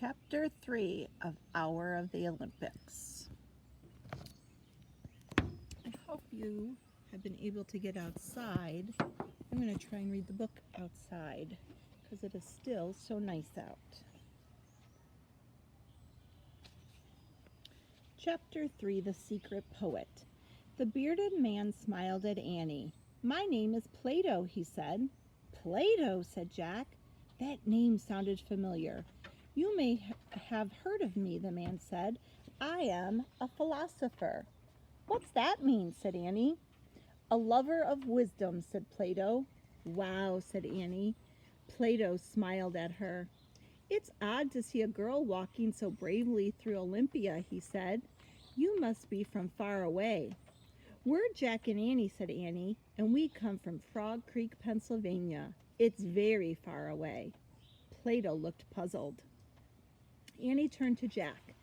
Chapter 3 of Hour of the Olympics. I hope you have been able to get outside. I'm going to try and read the book outside because it is still so nice out. Chapter 3, The Secret Poet. The bearded man smiled at Annie. "My name is Plato," he said. "Plato," said Jack. That name sounded familiar. "You may have heard of me," the man said. "I am a philosopher." "What's that mean?" said Annie. "A lover of wisdom," said Plato. "Wow," said Annie. Plato smiled at her. "It's odd to see a girl walking so bravely through Olympia," he said. "You must be from far away." "We're Jack and Annie," said Annie, "and we come from Frog Creek, Pennsylvania. It's very far away." Plato looked puzzled. Annie turned to Jack.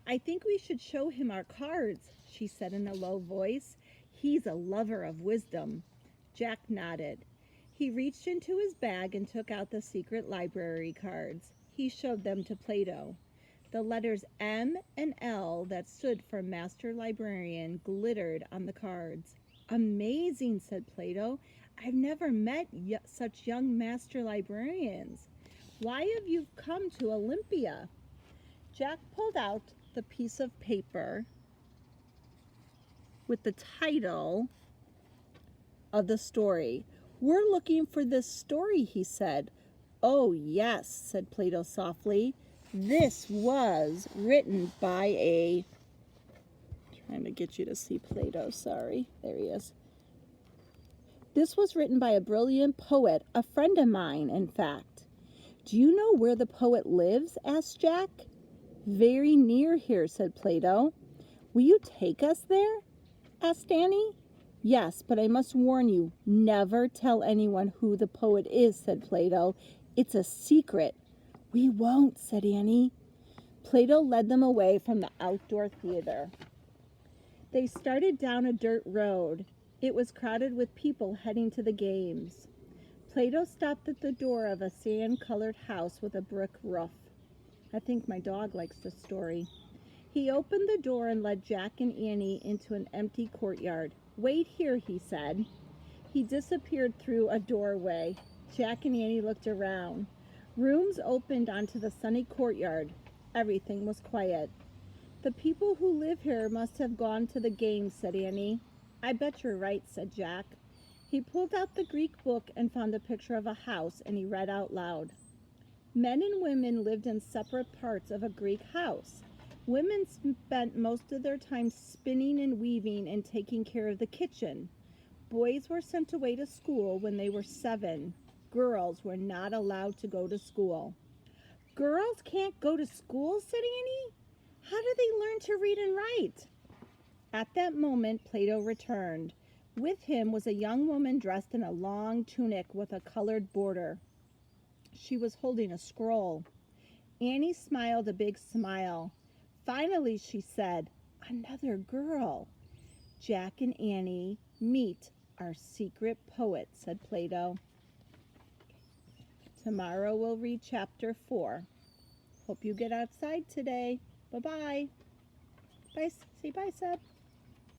"I think we should show him our cards," she said in a low voice. "He's a lover of wisdom." Jack nodded. He reached into his bag and took out the secret library cards. He showed them to Plato. The letters M and L that stood for Master Librarian glittered on the cards. "Amazing," said Plato. "I've never met such young Master Librarians. Why have you come to Olympia?" Jack pulled out the piece of paper with the title of the story. "We're looking for this story," he said. "Oh, yes," said Plato softly. "This was written by a..." Trying to get you to see Plato, sorry. There he is. "This was written by a brilliant poet, a friend of mine, in fact." "Do you know where the poet lives?" asked Jack. "Very near here," said Plato. "Will you take us there?" asked Annie. "Yes, but I must warn you, never tell anyone who the poet is," said Plato. "It's a secret." "We won't," said Annie. Plato led them away from the outdoor theater. They started down a dirt road. It was crowded with people heading to the games. Plato stopped at the door of a sand-colored house with a brick roof. I think my dog likes this story. He opened the door and led Jack and Annie into an empty courtyard. "Wait here," he said. He disappeared through a doorway. Jack and Annie looked around. Rooms opened onto the sunny courtyard. Everything was quiet. "The people who live here must have gone to the games," said Annie. "I bet you're right," said Jack. He pulled out the Greek book and found a picture of a house, and he read out loud. Men and women lived in separate parts of a Greek house. Women spent most of their time spinning and weaving and taking care of the kitchen. Boys were sent away to school when they were 7. Girls were not allowed to go to school. "Girls can't go to school?" said Annie. "How do they learn to read and write?" At that moment, Plato returned. With him was a young woman dressed in a long tunic with a colored border. She was holding a scroll. Annie smiled a big smile. "Finally," she said, "another girl." "Jack and Annie, meet our secret poet," said Plato. Tomorrow we'll read chapter 4. Hope you get outside today. Bye-bye. Bye. Say bye, Seb.